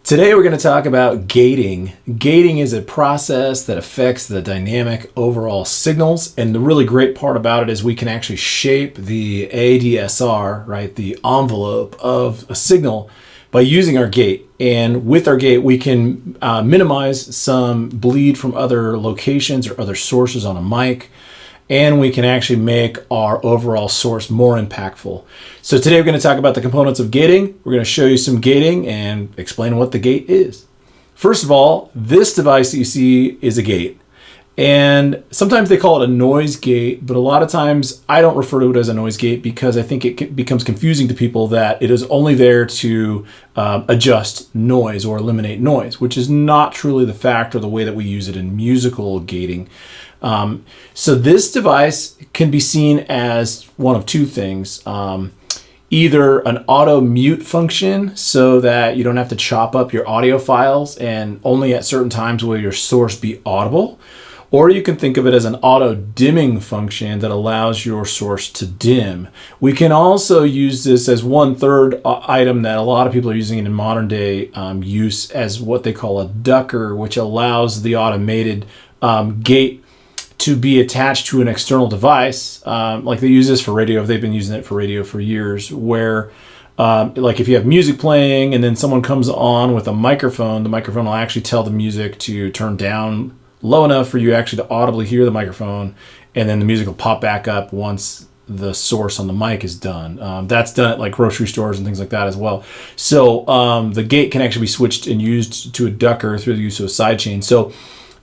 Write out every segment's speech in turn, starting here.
Today we're going to talk about gating. Gating is a process that affects the dynamic overall signals, and the really great part about it is we can actually shape the ADSR, right, the envelope of a signal by using our gate. And with our gate we can minimize some bleed from other locations or other sources on a mic, and we can actually make our overall source more impactful. So today we're going to talk about the components of gating. We're going to show you some gating and explain what the gate is. First of all, this device that you see is a gate. And sometimes they call it a noise gate, but a lot of times I don't refer to it as a noise gate because I think it becomes confusing to people that it is only there to adjust noise or eliminate noise, which is not truly the fact or the way that we use it in musical gating. So this device can be seen as one of two things. Either an auto mute function so that you don't have to chop up your audio files and only at certain times will your source be audible, or you can think of it as an auto dimming function that allows your source to dim. We can also use this as one third item that a lot of people are using in modern day use as what they call a ducker, which allows the automated gate to be attached to an external device. Like they use this for radio. They've been using it for radio for years, where like if you have music playing and then someone comes on with a microphone, the microphone will actually tell the music to turn down low enough for you actually to audibly hear the microphone, and then the music will pop back up once the source on the mic is done. That's done at like grocery stores and things like that as well. So the gate can actually be switched and used to a ducker through the use of a sidechain. So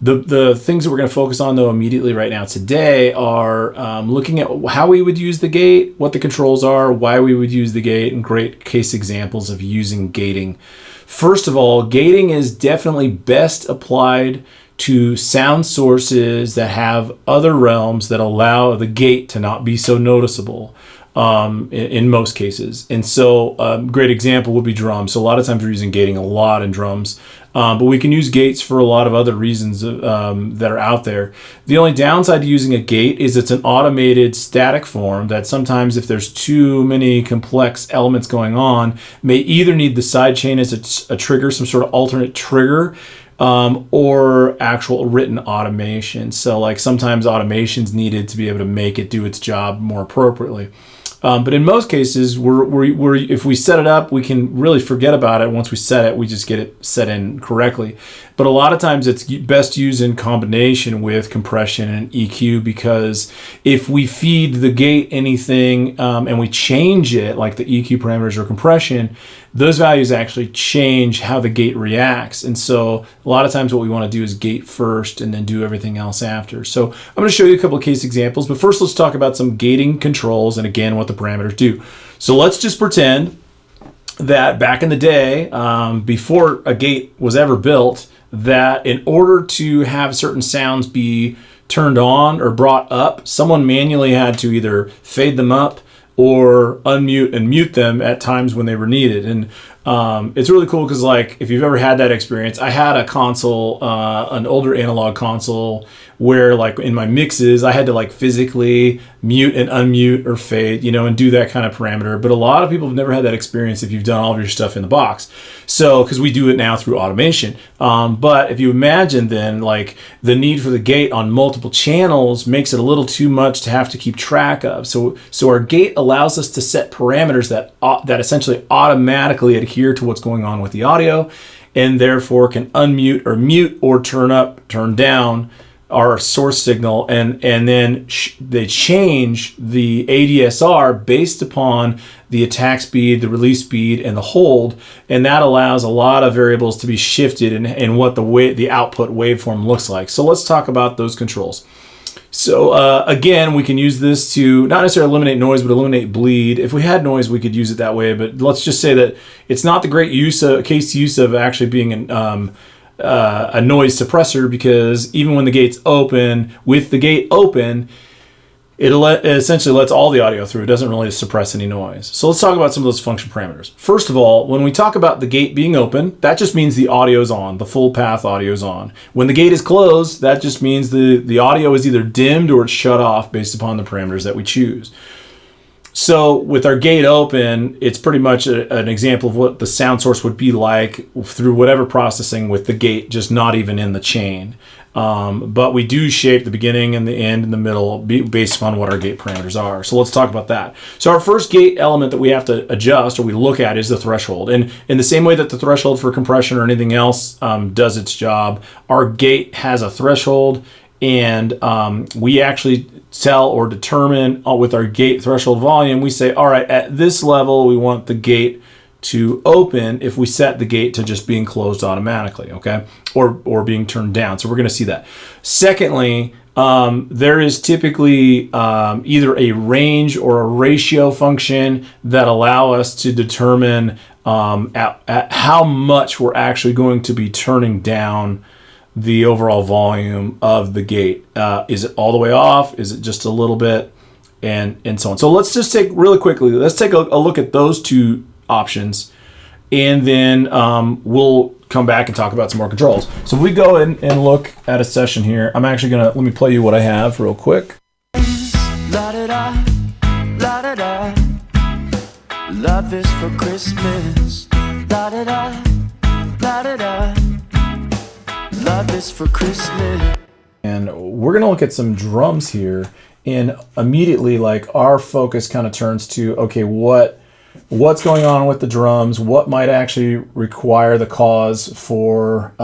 the things that we're going to focus on though immediately right now today are looking at how we would use the gate, what the controls are, why we would use the gate, and great case examples of using gating. First of all, gating is definitely best applied to sound sources that have other realms that allow the gate to not be so noticeable in most cases. And so a great example would be drums. So a lot of times we're using gating a lot in drums. But we can use gates for a lot of other reasons that are out there. The only downside to using a gate is it's an automated static form that sometimes if there's too many complex elements going on, may either need the sidechain as a trigger, some sort of alternate trigger, or actual written automation. So like sometimes automation's needed to be able to make it do its job more appropriately. But in most cases, if we set it up, we can really forget about it. Once we set it, we just get it set in correctly. But a lot of times it's best used in combination with compression and EQ, because if we feed the gate anything and we change it, like the EQ parameters or compression, those values actually change how the gate reacts. And so a lot of times what we want to do is gate first and then do everything else after. So I'm going to show you a couple of case examples, but first let's talk about some gating controls and again what the parameters do. So let's just pretend that back in the day, before a gate was ever built, that in order to have certain sounds be turned on or brought up, someone manually had to either fade them up or unmute and mute them at times when they were needed. And it's really cool because like if you've ever had that experience, I had a console, an older analog console, where like in my mixes I had to like physically mute and unmute or fade, and do that kind of parameter. But a lot of people have never had that experience if you've done all of your stuff in the box. So because we do it now through automation. But if you imagine then like the need for the gate on multiple channels makes it a little too much to have to keep track of. So our gate allows us to set parameters that essentially automatically adhere to what's going on with the audio, and therefore can unmute or mute or turn up, turn down our source signal, and then they change the ADSR based upon the attack speed, the release speed, and the hold, and that allows a lot of variables to be shifted in what the output waveform looks like. So let's talk about those controls. So again, we can use this to not necessarily eliminate noise, but eliminate bleed. If we had noise, we could use it that way, but let's just say that it's not the great use of actually being a noise suppressor, because even when the gate's open, with the gate open, it essentially lets all the audio through. It doesn't really suppress any noise. So let's talk about some of those function parameters. First of all, when we talk about the gate being open, that just means the audio's on, the full path audio's on. When the gate is closed, that just means the audio is either dimmed or it's shut off based upon the parameters that we choose. So with our gate open, it's pretty much an example of what the sound source would be like through whatever processing with the gate just not even in the chain. But we do shape the beginning and the end and the middle based upon what our gate parameters are. So let's talk about that. So our first gate element that we have to adjust or we look at is the threshold. And in the same way that the threshold for compression or anything else does its job, our gate has a threshold, and we actually tell or determine with our gate threshold volume, we say, all right, at this level, we want the gate to open if we set the gate to just being closed automatically, okay? Or being turned down. So we're gonna see that. Secondly, there is typically either a range or a ratio function that allow us to determine at how much we're actually going to be turning down the overall volume of the gate. Is it all the way off? Is it just a little bit? And so on. So let's just take really quickly, let's take a look at those two options, and then we'll come back and talk about some more controls. So if we go in and look at a session here, I'm actually gonna, let me play you what I have real quick. La-da-da, la-da-da. Love is for Christmas. La-da-da, la-da-da. Love is for Christmas. And we're gonna look at some drums here, and immediately like our focus kind of turns to, okay, what's going on with the drums? What might actually require the for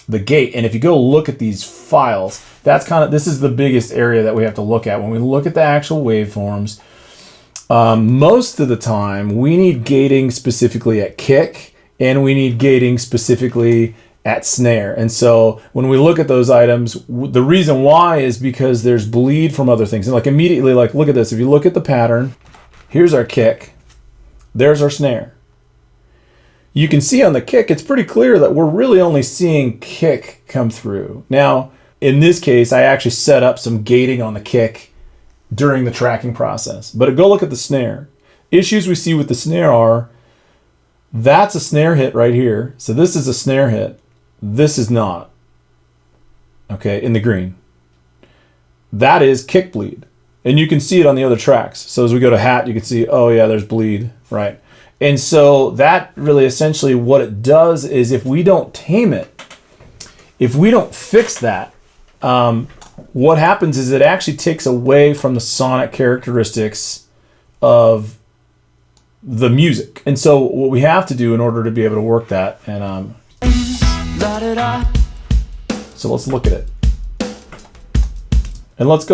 the gate? And if you go look at these files, this is the biggest area that we have to look at. When we look at the actual waveforms, most of the time we need gating specifically at kick, and we need gating specifically at snare. And so when we look at those items, the reason why is because there's bleed from other things. And like immediately, like look at this. If you look at the pattern, here's our kick, there's our snare. You can see on the kick, it's pretty clear that we're really only seeing kick come through. Now, in this case, I actually set up some gating on the kick during the tracking process. But go look at the snare. Issues we see with the snare are, that's a snare hit right here. So this is a snare hit. This is not. Okay, in the green. That is kick bleed. And you can see it on the other tracks. So as we go to hat, you can see, oh yeah, there's bleed, right? And so that really essentially what it does is if we don't tame it, if we don't fix that, what happens is it actually takes away from the sonic characteristics of the music. And so what we have to do in order to be able to work that, and so let's look at it. And let's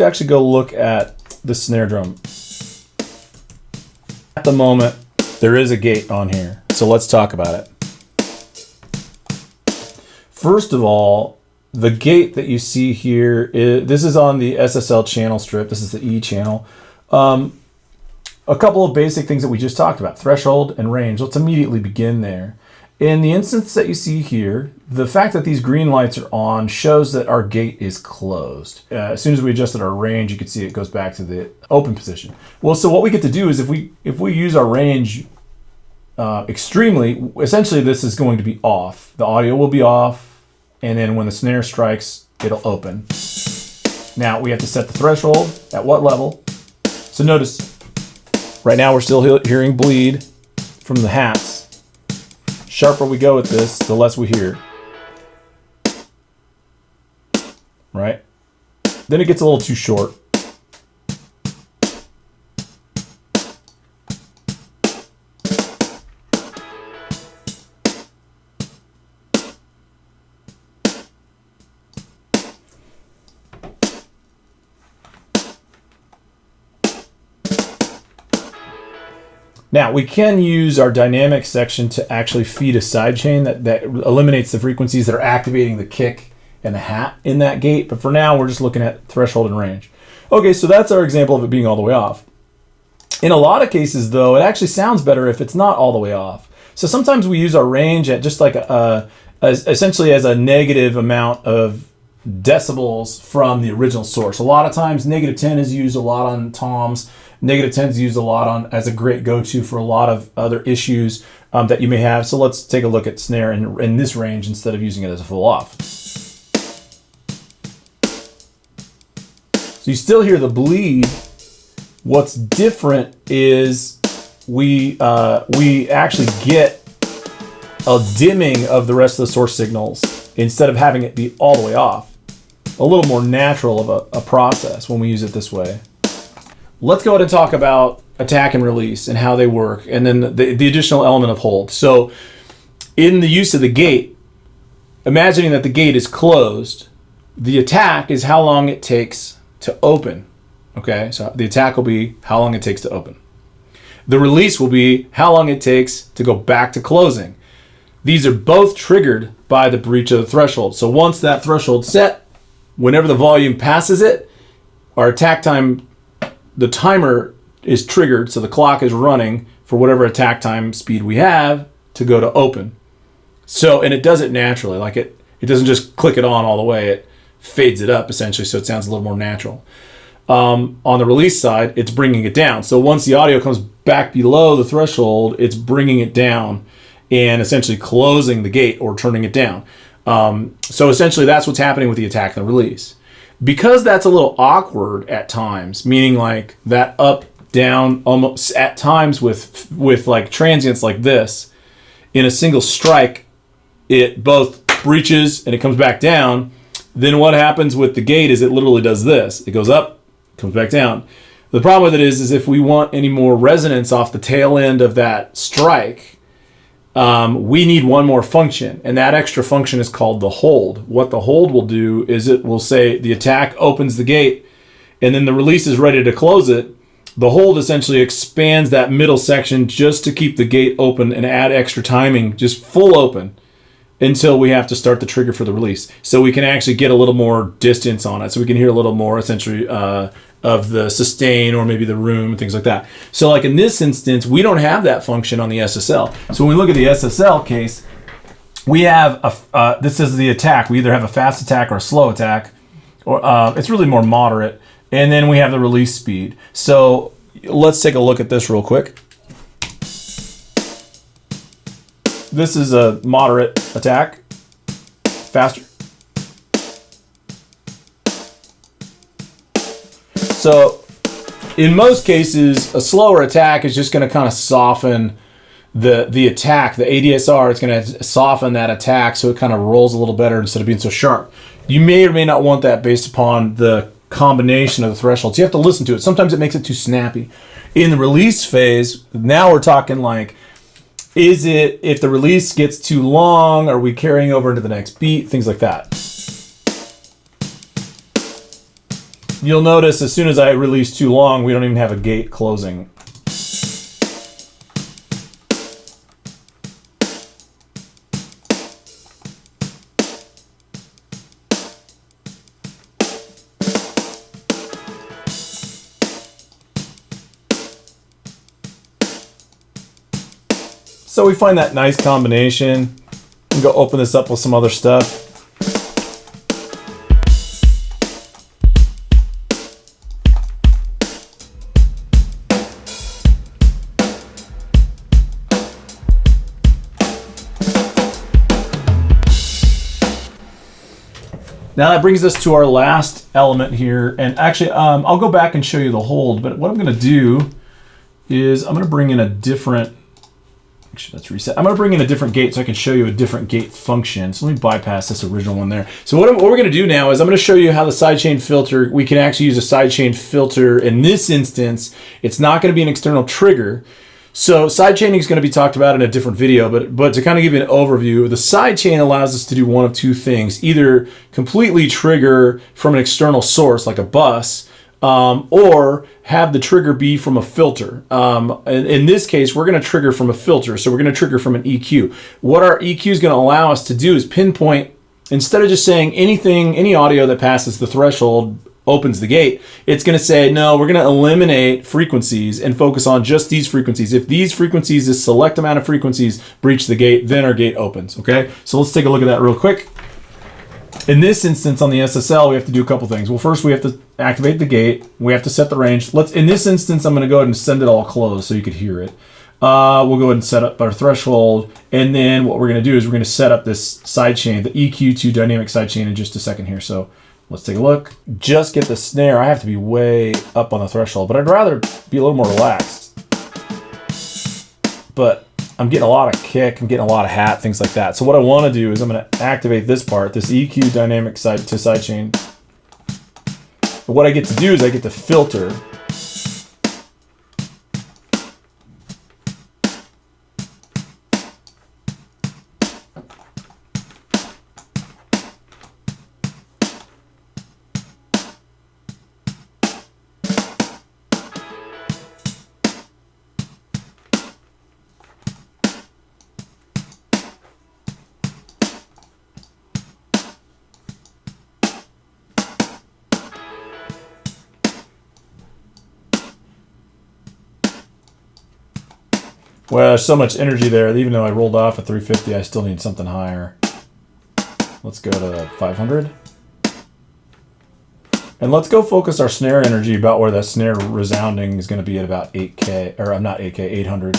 actually go look at the snare drum. At the moment, there is a gate on here. So let's talk about it. First of all, the gate that you see here, this is on the SSL channel strip. This is the E channel. A couple of basic things that we just talked about, threshold and range. Let's immediately begin there. In the instance that you see here, the fact that these green lights are on shows that our gate is closed. As soon as we adjusted our range, you can see it goes back to the open position. Well, so what we get to do is if we use our range extremely, essentially this is going to be off. The audio will be off, and then when the snare strikes, it'll open. Now we have to set the threshold at what level. So notice, right now we're still hearing bleed from the hats. Sharper we go with this, the less we hear. Right? Then it gets a little too short. Now, we can use our dynamic section to actually feed a sidechain that eliminates the frequencies that are activating the kick and the hat in that gate. But for now, we're just looking at threshold and range. Okay, so that's our example of it being all the way off. In a lot of cases, though, it actually sounds better if it's not all the way off. So sometimes we use our range at just like essentially as a negative amount of decibels from the original source. A lot of times, -10 is used a lot on toms. -10 is used a lot as a great go-to for a lot of other issues that you may have. So let's take a look at snare in this range instead of using it as a full off. So you still hear the bleed What's different is we actually get a dimming of the rest of the source signals instead of having it be all the way off. A little more natural of a process when we use it this way. Let's go ahead and talk about attack and release and how they work, and then the additional element of hold. So in the use of the gate, imagining that the gate is closed, the attack is how long it takes to open. Okay, so the attack will be how long it takes to open. The release will be how long it takes to go back to closing. These are both triggered by the breach of the threshold. So once that threshold's set, whenever the volume passes it, our attack time, the timer is triggered, so the clock is running for whatever attack time speed we have to go to open. So, and it does it naturally, like it doesn't just click it on all the way, it fades it up essentially, so it sounds a little more natural. On the release side, it's bringing it down. So once the audio comes back below the threshold, it's bringing it down and essentially closing the gate or turning it down. So essentially that's what's happening with the attack and the release. Because that's a little awkward at times, meaning like that up, down, almost at times with like transients like this, in a single strike, it both breaches and it comes back down. Then what happens with the gate is it literally does this. It goes up, comes back down. The problem with it is if we want any more resonance off the tail end of that strike, we need one more function, and that extra function is called the hold. What the hold will do is it will say the attack opens the gate, and then the release is ready to close it. The hold essentially expands that middle section just to keep the gate open and add extra timing, just full open, until we have to start the trigger for the release. So we can actually get a little more distance on it, so we can hear a little more essentially of the sustain or maybe the room, things like that. So like in this instance, we don't have that function on the SSL. So when we look at the SSL case, we have this is the attack. We either have a fast attack or a slow attack, or it's really more moderate. And then we have the release speed. So let's take a look at this real quick. This is a moderate attack, faster. So in most cases, a slower attack is just going to kind of soften the attack, the ADSR. It's going to soften that attack so it kind of rolls a little better instead of being so sharp. You may or may not want that based upon the combination of the thresholds. You have to listen to it. Sometimes it makes it too snappy. In the release phase, now we're talking like, is it, if the release gets too long, are we carrying over into the next beat? Things like that. You'll notice as soon as I release too long, we don't even have a gate closing. So we find that nice combination. We can go open this up with some other stuff. Now that brings us to our last element here. And actually, I'll go back and show you the hold. But what I'm going to do is I'm going to bring in a different, actually let's reset. I'm going to bring in a different gate so I can show you a different gate function. So let me bypass this original one there. So what we're going to do now is I'm going to show you how the sidechain filter, we can actually use a sidechain filter. In this instance, it's not going to be an external trigger. So sidechaining is going to be talked about in a different video, but to kind of give you an overview, the sidechain allows us to do one of two things: either completely trigger from an external source like a bus, or have the trigger be from a filter. In this case, we're going to trigger from a filter, so we're going to trigger from an EQ. What our EQ is going to allow us to do is pinpoint, instead of just saying anything, any audio that passes the threshold opens the gate, it's going to say, no, we're going to eliminate frequencies and focus on just these frequencies. If these frequencies, this select amount of frequencies, breach the gate, then our gate opens. Okay, so let's take a look at that real quick. In this instance on the SSL, we have to do a couple things. Well, first we have to activate the gate. We have to set the range. In this instance, I'm going to go ahead and send it all closed so you could hear it. We'll go ahead and set up our threshold. And then what we're going to do is we're going to set up this sidechain, the EQ to dynamic sidechain, in just a second here. So Let's take a look. Just get the snare. I have to be way up on the threshold, but I'd rather be a little more relaxed. But I'm getting a lot of kick, I'm getting a lot of hat, things like that. So what I want to do is I'm going to activate this part, this EQ dynamic side to sidechain. But what I get to do is I get to filter. Well, there's so much energy there that even though I rolled off at 350, I still need something higher. Let's go to 500. And let's go focus our snare energy about where that snare resounding is going to be at about 8K, or not 8K, 800.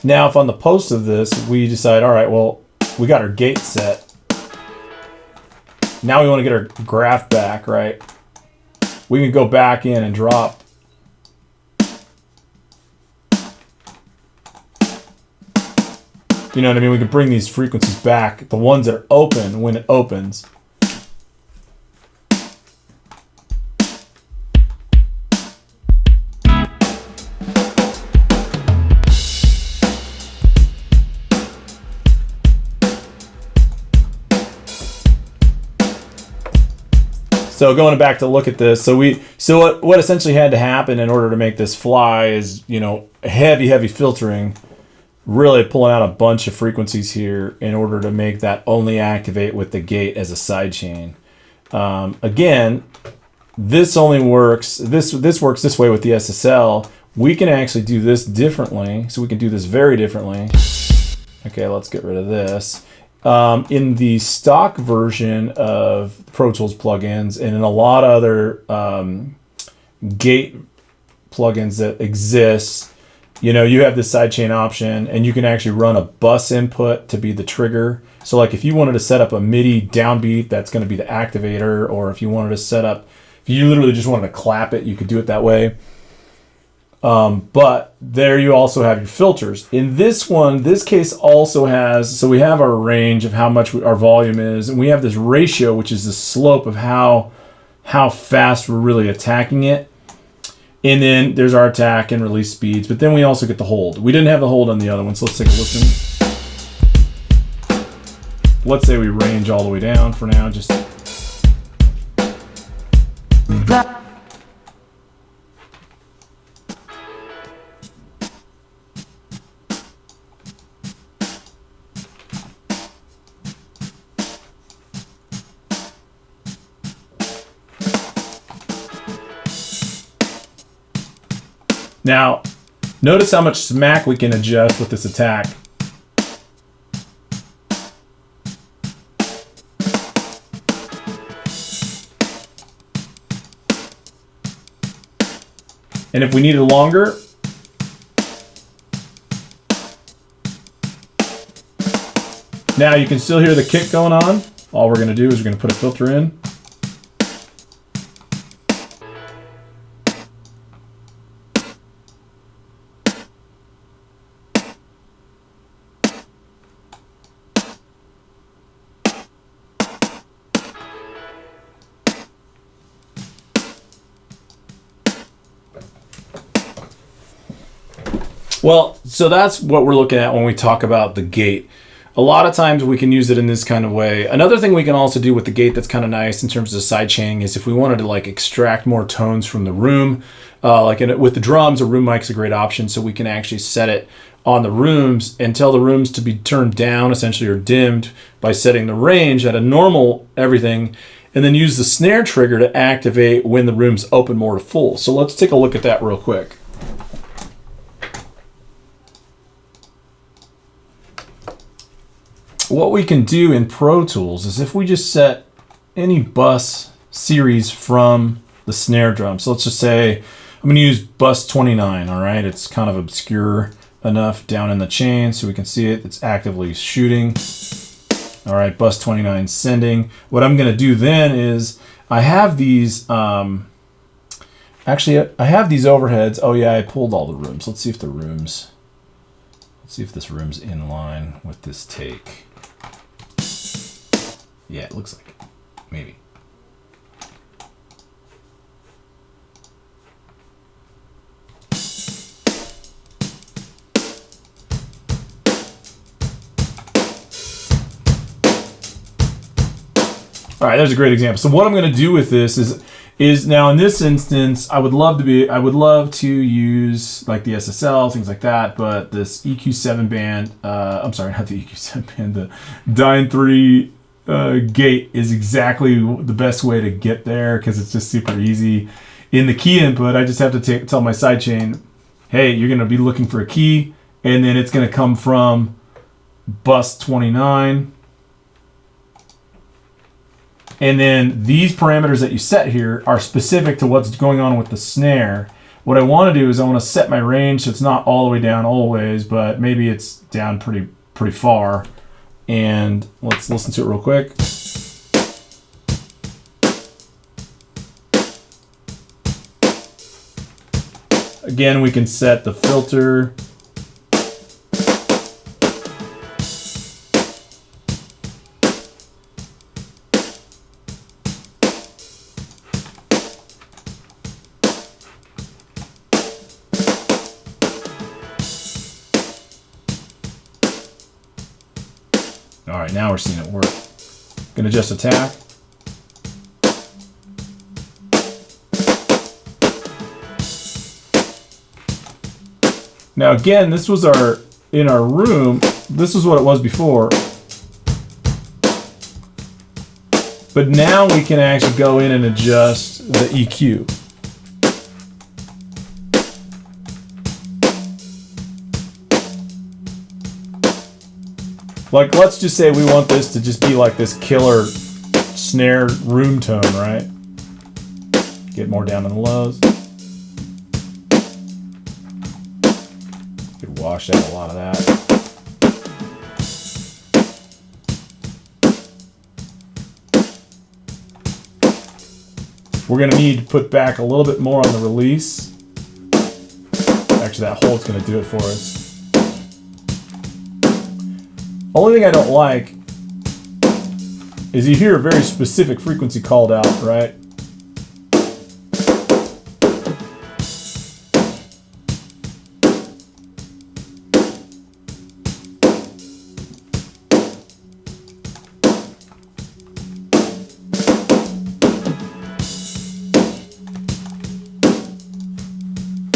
Now, if on the post of this, we decide, all right, well, we got our gate set. Now we want to get our graph back, right? We can go back in and drop. You know what I mean? We can bring these frequencies back, the ones that are open when it opens. So going back to look at this, so what essentially had to happen in order to make this fly is, you know, heavy filtering, really pulling out a bunch of frequencies here in order to make that only activate with the gate as a sidechain. Again, this only works, this works this way with the SSL. We can actually do this differently, so we can do this very differently. Okay, let's get rid of this. In the stock version of Pro Tools plugins and in a lot of other gate plugins that exist, you know, you have this sidechain option and you can actually run a bus input to be the trigger. So like if you wanted to set up a MIDI downbeat, that's going to be the activator, or if you wanted to set up, if you literally just wanted to clap it, you could do it that way. But there you also have your filters. In this one, this case also has, so we have our range of how much our volume is, and we have this ratio, which is the slope of how fast we're really attacking it. And then there's our attack and release speeds, but then we also get the hold. We didn't have the hold on the other one, so let's take a listen. Let's say we range all the way down for now, just... Now, notice how much smack we can adjust with this attack. And if we need it longer, now you can still hear the kick going on. All we're going to do is we're going to put a filter in. Well, so that's what we're looking at when we talk about the gate. a lot of times we can use it in this kind of way. Another thing we can also do with the gate that's kind of nice in terms of sidechaining is if we wanted to like extract more tones from the room, with the drums, a room mic's a great option, so we can actually set it on the rooms and tell the rooms to be turned down essentially or dimmed by setting the range at a normal everything, and then use the snare trigger to activate when the room's open more to full. So let's take a look at that real quick. What we can do in Pro Tools is if we just set any bus series from the snare drum. So let's just say I'm going to use bus 29, all right? It's kind of obscure enough down in the chain so we can see it. It's actively shooting. All right, bus 29 sending. What I'm going to do then is I have these, actually I have these overheads. Oh yeah, I pulled all the rooms. Let's see if let's see if this room's in line with this take. Yeah, it looks like it. Maybe. All right, there's a great example. So what I'm going to do with this is now in this instance, I would love to use like the SSL, things like that, but this EQ7 band, I'm sorry, not the EQ7 band, the Dyne 3 gate is exactly the best way to get there because it's just super easy. In the key input, I just have to tell my sidechain, hey, you're going to be looking for a key, and then it's going to come from bus 29. And then these parameters that you set here are specific to what's going on with the snare. What I want to do is I want to set my range so it's not all the way down always, but maybe it's down pretty far. And let's listen to it real quick. Again, we can set the filter. All right, now we're seeing it work. Gonna adjust attack. Now again, this was in our room, this is what it was before. But now we can actually go in and adjust the EQ. Like, let's just say we want this to just be like this killer snare room tone, right? Get more down in the lows. Could wash out a lot of that. We're gonna need to put back a little bit more on the release. Actually, that hold's gonna do it for us. Only thing I don't like is you hear a very specific frequency called out, right?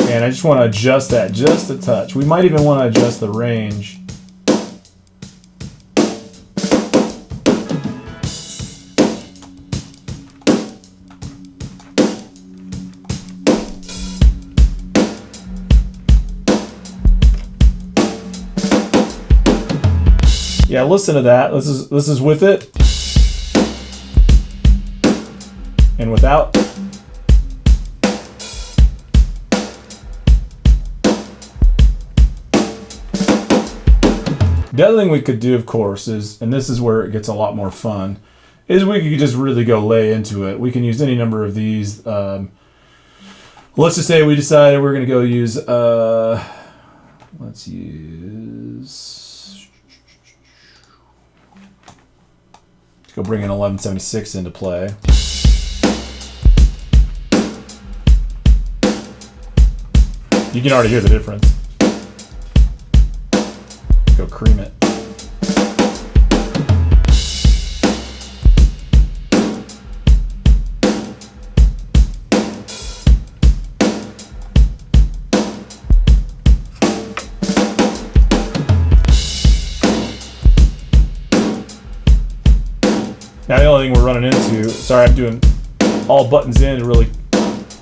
And I just want to adjust that just a touch. We might even want to adjust the range. Yeah, listen to that. This is with it and without. The other thing we could do, of course, is, and this is where it gets a lot more fun, is we could just really go lay into it. We can use any number of these. Let's just say we decided we're going to go use, let's go bring in 1176 into play. You can already hear the difference. Go cream it. Now the only thing we're running into, sorry, I'm doing all buttons in to really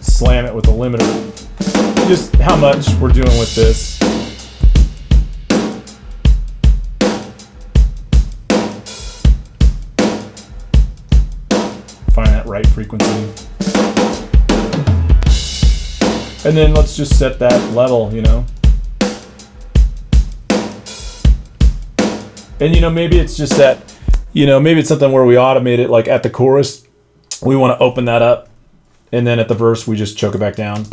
slam it with the limiter. Just how much we're doing with this. Find that right frequency. And then let's just set that level, you know. And you know, maybe it's just that, you know, maybe it's something where we automate it, like at the chorus, we want to open that up, and then at the verse, we just choke it back down.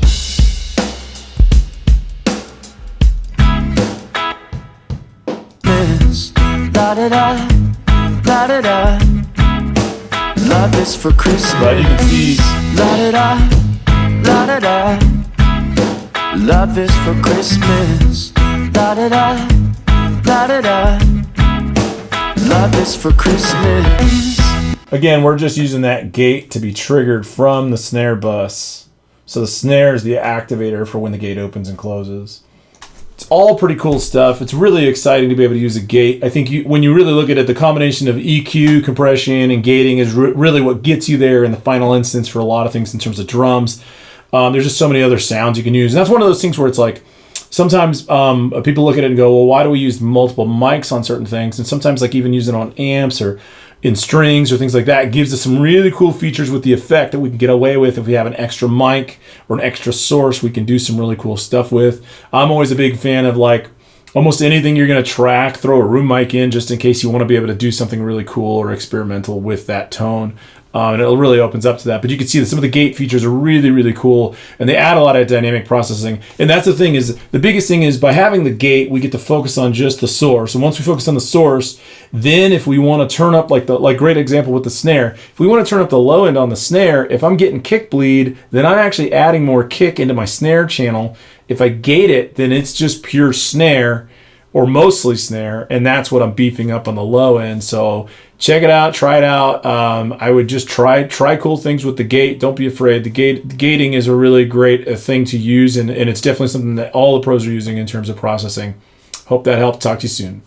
La-da-da, la-da-da. Love is for Christmas. But you can see, La-da-da, la-da-da. Love is for Christmas. La-da-da, la-da-da. Love is for Christmas. again, we're just using that gate to be triggered from the snare bus. So the snare is the activator for when the gate opens and closes. It's all pretty cool stuff. It's really exciting to be able to use a gate. I think when you really look at it, the combination of EQ, compression, and gating is really what gets you there in the final instance for a lot of things in terms of drums. There's just so many other sounds you can use. And that's one of those things where it's like, sometimes people look at it and go, well, why do we use multiple mics on certain things? And sometimes like even use it on amps or in strings or things like that. It gives us some really cool features with the effect that we can get away with. If we have an extra mic or an extra source, we can do some really cool stuff with. I'm always a big fan of like almost anything you're going to track, throw a room mic in just in case you want to be able to do something really cool or experimental with that tone. And it really opens up to that. But you can see that some of the gate features are really, really cool. And they add a lot of dynamic processing. And that's the thing is, the biggest thing is by having the gate, we get to focus on just the source. And once we focus on the source, then if we want to turn up, like great example with the snare, if we want to turn up the low end on the snare, if I'm getting kick bleed, then I'm actually adding more kick into my snare channel. If I gate it, then it's just pure snare or mostly snare, and that's what I'm beefing up on the low end. So check it out, try it out. I would just try cool things with the gate. Don't be afraid. The gating is a really great thing to use, and it's definitely something that all the pros are using in terms of processing. Hope that helped. Talk to you soon.